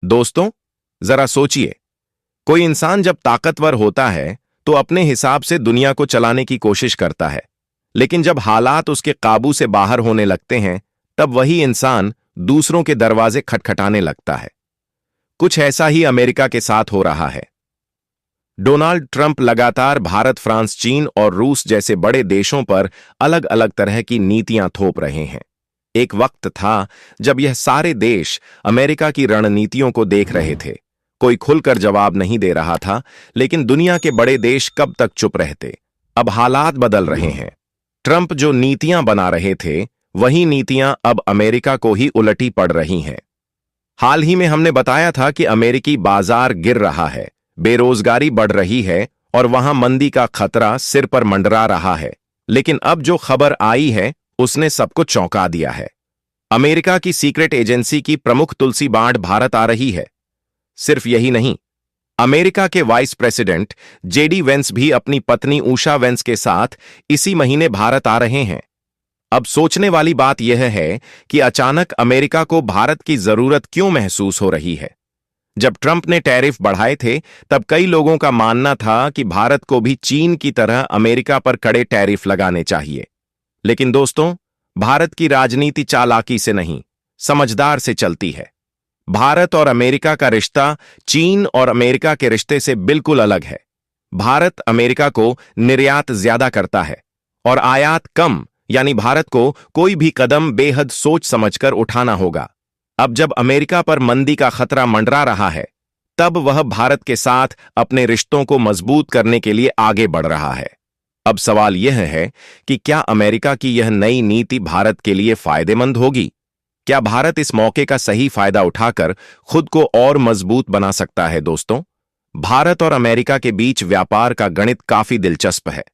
दोस्तों, जरा सोचिए, कोई इंसान जब ताकतवर होता है तो अपने हिसाब से दुनिया को चलाने की कोशिश करता है, लेकिन जब हालात उसके काबू से बाहर होने लगते हैं, तब वही इंसान दूसरों के दरवाजे खटखटाने लगता है। कुछ ऐसा ही अमेरिका के साथ हो रहा है। डोनाल्ड ट्रंप लगातार भारत, फ्रांस, चीन और रूस जैसे बड़े देशों पर अलग अलग तरह की नीतियां थोप रहे हैं। एक वक्त था जब यह सारे देश अमेरिका की रणनीतियों को देख रहे थे। कोई खुलकर जवाब नहीं दे रहा था, लेकिन दुनिया के बड़े देश कब तक चुप रहते। अब हालात बदल रहे हैं। ट्रंप जो नीतियां बना रहे थे, वही नीतियां अब अमेरिका को ही उलटी पड़ रही हैं। हाल ही में हमने बताया था कि अमेरिकी बाजार गिर रहा है, बेरोजगारी बढ़ रही है और वहां मंदी का खतरा सिर पर मंडरा रहा है। लेकिन अब जो खबर आई है, उसने सबको चौंका दिया है। अमेरिका की सीक्रेट एजेंसी की प्रमुख तुलसी बांड भारत आ रही है। सिर्फ यही नहीं, अमेरिका के वाइस प्रेसिडेंट जेडी वेंस भी अपनी पत्नी उषा वेंस के साथ इसी महीने भारत आ रहे हैं। अब सोचने वाली बात यह है कि अचानक अमेरिका को भारत की जरूरत क्यों महसूस हो रही है। जब ट्रंप ने टैरिफ बढ़ाए थे, तब कई लोगों का मानना था कि भारत को भी चीन की तरह अमेरिका पर कड़े टैरिफ लगाने चाहिए। लेकिन दोस्तों, भारत की राजनीति चालाकी से नहीं, समझदार से चलती है। भारत और अमेरिका का रिश्ता चीन और अमेरिका के रिश्ते से बिल्कुल अलग है। भारत अमेरिका को निर्यात ज्यादा करता है और आयात कम, यानी भारत को कोई भी कदम बेहद सोच समझकर उठाना होगा। अब जब अमेरिका पर मंदी का खतरा मंडरा रहा है, तब वह भारत के साथ अपने रिश्तों को मजबूत करने के लिए आगे बढ़ रहा है। अब सवाल यह है कि क्या अमेरिका की यह नई नीति भारत के लिए फायदेमंद होगी? क्या भारत इस मौके का सही फायदा उठाकर खुद को और मजबूत बना सकता है? दोस्तों, भारत और अमेरिका के बीच व्यापार का गणित काफी दिलचस्प है।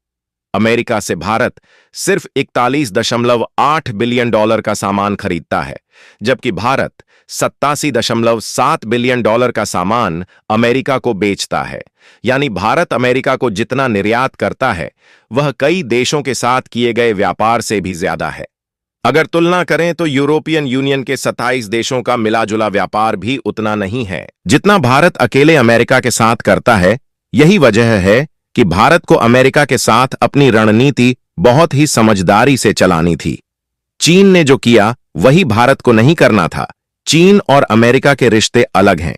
अमेरिका से भारत सिर्फ 41.8 बिलियन डॉलर का सामान खरीदता है, जबकि भारत 87.7 बिलियन डॉलर का सामान अमेरिका को बेचता है। यानी भारत अमेरिका को जितना निर्यात करता है, वह कई देशों के साथ किए गए व्यापार से भी ज्यादा है। अगर तुलना करें तो यूरोपियन यूनियन के 27 देशों का मिलाजुला व्यापार भी उतना नहीं है जितना भारत अकेले अमेरिका के साथ करता है। यही वजह है कि भारत को अमेरिका के साथ अपनी रणनीति बहुत ही समझदारी से चलानी थी। चीन ने जो किया, वही भारत को नहीं करना था। चीन और अमेरिका के रिश्ते अलग हैं।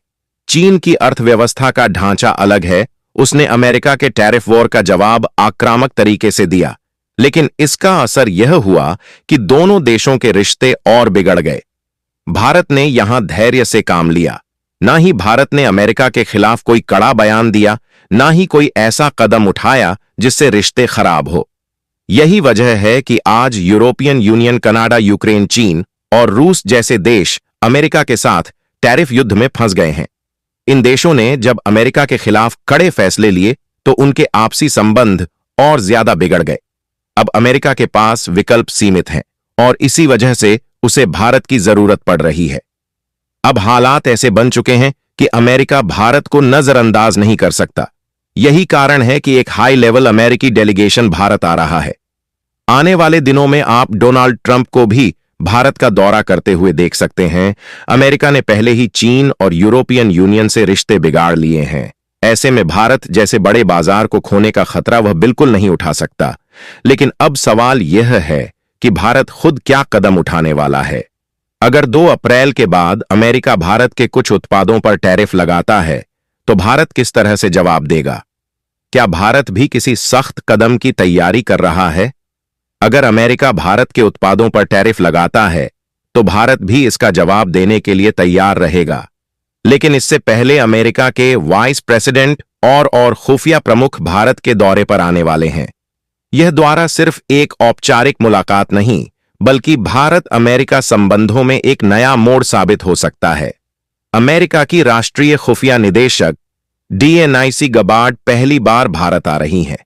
चीन की अर्थव्यवस्था का ढांचा अलग है। उसने अमेरिका के टैरिफ वॉर का जवाब आक्रामक तरीके से दिया, लेकिन इसका असर यह हुआ कि दोनों देशों के रिश्ते और बिगड़ गए। भारत ने यहां धैर्य से काम लिया। ना ही भारत ने अमेरिका के खिलाफ कोई कड़ा बयान दिया, ना ही कोई ऐसा कदम उठाया जिससे रिश्ते खराब हो। यही वजह है कि आज यूरोपियन यूनियन, कनाडा, यूक्रेन, चीन और रूस जैसे देश अमेरिका के साथ टैरिफ युद्ध में फंस गए हैं। इन देशों ने जब अमेरिका के खिलाफ कड़े फैसले लिए, तो उनके आपसी संबंध और ज्यादा बिगड़ गए। अब अमेरिका के पास विकल्प सीमित हैं और इसी वजह से उसे भारत की जरूरत पड़ रही है। अब हालात ऐसे बन चुके हैं कि अमेरिका भारत को नजरअंदाज नहीं कर सकता। यही कारण है कि एक हाई लेवल अमेरिकी डेलीगेशन भारत आ रहा है। आने वाले दिनों में आप डोनाल्ड ट्रंप को भी भारत का दौरा करते हुए देख सकते हैं। अमेरिका ने पहले ही चीन और यूरोपियन यूनियन से रिश्ते बिगाड़ लिए हैं। ऐसे में भारत जैसे बड़े बाजार को खोने का खतरा वह बिल्कुल नहीं उठा सकता। लेकिन अब सवाल यह है कि भारत खुद क्या कदम उठाने वाला है। अगर 2 अप्रैल के बाद अमेरिका भारत के कुछ उत्पादों पर टैरिफ लगाता है, तो भारत किस तरह से जवाब देगा? क्या भारत भी किसी सख्त कदम की तैयारी कर रहा है? अगर अमेरिका भारत के उत्पादों पर टैरिफ लगाता है, तो भारत भी इसका जवाब देने के लिए तैयार रहेगा। लेकिन इससे पहले अमेरिका के वाइस प्रेसिडेंट और खुफिया प्रमुख भारत के दौरे पर आने वाले हैं। यह दौरा सिर्फ एक औपचारिक मुलाकात नहीं, बल्कि भारत अमेरिका संबंधों में एक नया मोड़ साबित हो सकता है। अमेरिका की राष्ट्रीय खुफिया निदेशक DNIC गबार्ड पहली बार भारत आ रही हैं।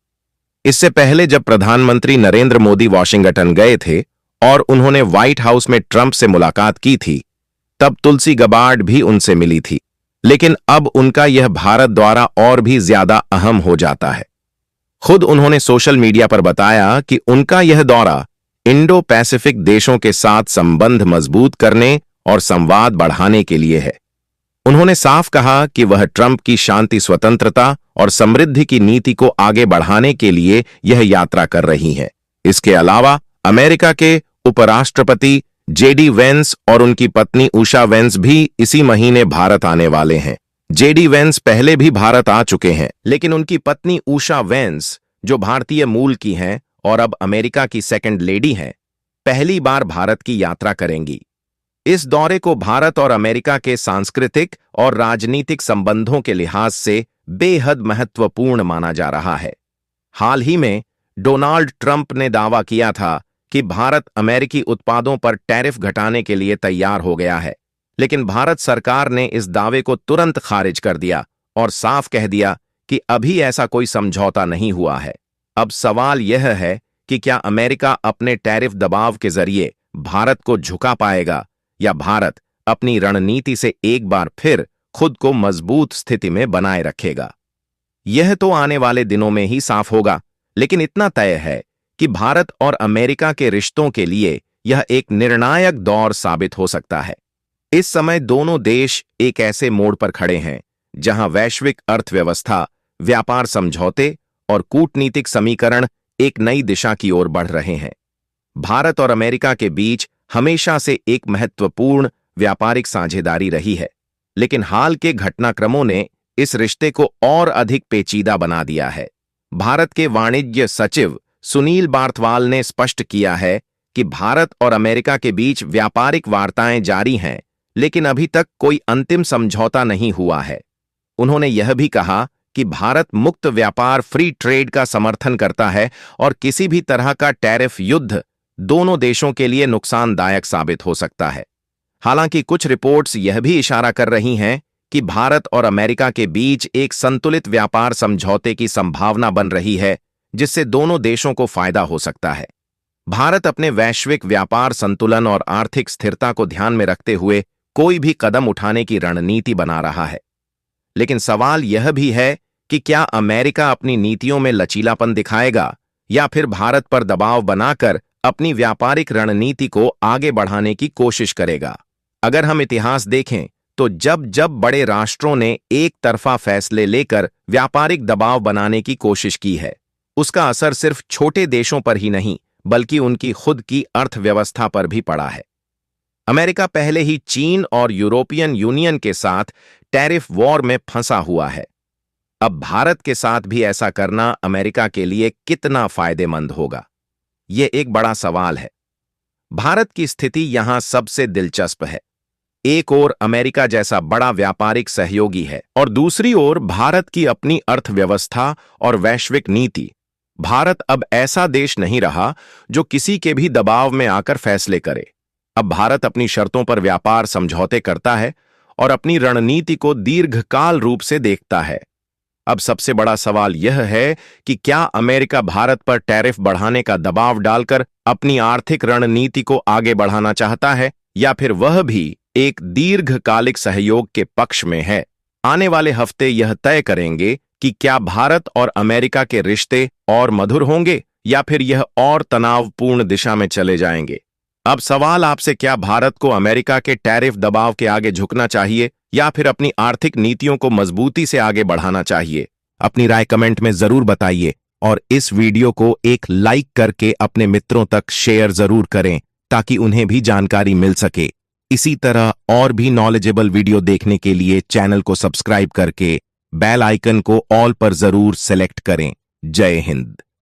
इससे पहले जब प्रधानमंत्री नरेंद्र मोदी वॉशिंगटन गए थे और उन्होंने व्हाइट हाउस में ट्रंप से मुलाकात की थी, तब तुलसी गबार्ड भी उनसे मिली थी। लेकिन अब उनका यह भारत दौरा और भी ज्यादा अहम हो जाता है। खुद उन्होंने सोशल मीडिया पर बताया कि उनका यह दौरा इंडो पैसिफिक देशों के साथ संबंध मजबूत करने और संवाद बढ़ाने के लिए है। उन्होंने साफ कहा कि वह ट्रंप की शांति, स्वतंत्रता और समृद्धि की नीति को आगे बढ़ाने के लिए यह यात्रा कर रही हैं। इसके अलावा अमेरिका के उपराष्ट्रपति जेडी वेंस और उनकी पत्नी उषा वेंस भी इसी महीने भारत आने वाले हैं। जेडी वेंस पहले भी भारत आ चुके हैं, लेकिन उनकी पत्नी उषा वेंस, जो भारतीय मूल की हैं और अब अमेरिका की सेकंड लेडी हैं, पहली बार भारत की यात्रा करेंगी। इस दौरे को भारत और अमेरिका के सांस्कृतिक और राजनीतिक संबंधों के लिहाज से बेहद महत्वपूर्ण माना जा रहा है। हाल ही में डोनाल्ड ट्रंप ने दावा किया था कि भारत अमेरिकी उत्पादों पर टैरिफ घटाने के लिए तैयार हो गया है, लेकिन भारत सरकार ने इस दावे को तुरंत खारिज कर दिया और साफ कह दिया कि अभी ऐसा कोई समझौता नहीं हुआ है। अब सवाल यह है कि क्या अमेरिका अपने टैरिफ दबाव के जरिए भारत को झुका पाएगा या भारत अपनी रणनीति से एक बार फिर खुद को मजबूत स्थिति में बनाए रखेगा। यह तो आने वाले दिनों में ही साफ होगा, लेकिन इतना तय है कि भारत और अमेरिका के रिश्तों के लिए यह एक निर्णायक दौर साबित हो सकता है। इस समय दोनों देश एक ऐसे मोड़ पर खड़े हैं जहां वैश्विक अर्थव्यवस्था, व्यापार समझौते और कूटनीतिक समीकरण एक नई दिशा की ओर बढ़ रहे हैं। भारत और अमेरिका के बीच हमेशा से एक महत्वपूर्ण व्यापारिक साझेदारी रही है, लेकिन हाल के घटनाक्रमों ने इस रिश्ते को और अधिक पेचीदा बना दिया है। भारत के वाणिज्य सचिव सुनील बार्थवाल ने स्पष्ट किया है कि भारत और अमेरिका के बीच व्यापारिक वार्ताएं जारी हैं, लेकिन अभी तक कोई अंतिम समझौता नहीं हुआ है। उन्होंने यह भी कहा कि भारत मुक्त व्यापार, फ्री ट्रेड का समर्थन करता है और किसी भी तरह का टैरिफ युद्ध दोनों देशों के लिए नुकसानदायक साबित हो सकता है। हालांकि कुछ रिपोर्ट्स यह भी इशारा कर रही हैं कि भारत और अमेरिका के बीच एक संतुलित व्यापार समझौते की संभावना बन रही है, जिससे दोनों देशों को फायदा हो सकता है। भारत अपने वैश्विक व्यापार संतुलन और आर्थिक स्थिरता को ध्यान में रखते हुए कोई भी कदम उठाने की रणनीति बना रहा है, लेकिन सवाल यह भी है कि क्या अमेरिका अपनी नीतियों में लचीलापन दिखाएगा या फिर भारत पर दबाव बनाकर अपनी व्यापारिक रणनीति को आगे बढ़ाने की कोशिश करेगा। अगर हम इतिहास देखें तो जब जब बड़े राष्ट्रों ने एक तरफा फैसले लेकर व्यापारिक दबाव बनाने की कोशिश की है, उसका असर सिर्फ छोटे देशों पर ही नहीं बल्कि उनकी खुद की अर्थव्यवस्था पर भी पड़ा है। अमेरिका पहले ही चीन और यूरोपियन यूनियन के साथ टैरिफ वॉर में फंसा हुआ है। अब भारत के साथ भी ऐसा करना अमेरिका के लिए कितना फायदेमंद होगा, यह एक बड़ा सवाल है। भारत की स्थिति यहां सबसे दिलचस्प है। एक ओर अमेरिका जैसा बड़ा व्यापारिक सहयोगी है और दूसरी ओर भारत की अपनी अर्थव्यवस्था और वैश्विक नीति। भारत अब ऐसा देश नहीं रहा जो किसी के भी दबाव में आकर फैसले करे। अब भारत अपनी शर्तों पर व्यापार समझौते करता है और अपनी रणनीति को दीर्घकाल रूप से देखता है। अब सबसे बड़ा सवाल यह है कि क्या अमेरिका भारत पर टैरिफ बढ़ाने का दबाव डालकर अपनी आर्थिक रणनीति को आगे बढ़ाना चाहता है या फिर वह भी एक दीर्घकालिक सहयोग के पक्ष में है। आने वाले हफ्ते यह तय करेंगे कि क्या भारत और अमेरिका के रिश्ते और मधुर होंगे या फिर यह और तनावपूर्ण दिशा में चले जाएंगे। अब सवाल आपसे, क्या भारत को अमेरिका के टैरिफ दबाव के आगे झुकना चाहिए या फिर अपनी आर्थिक नीतियों को मजबूती से आगे बढ़ाना चाहिए? अपनी राय कमेंट में जरूर बताइए और इस वीडियो को एक लाइक करके अपने मित्रों तक शेयर जरूर करें ताकि उन्हें भी जानकारी मिल सके। इसी तरह और भी नॉलेजेबल वीडियो देखने के लिए चैनल को सब्सक्राइब करके बेल आइकन को ऑल पर जरूर सेलेक्ट करें। जय हिंद।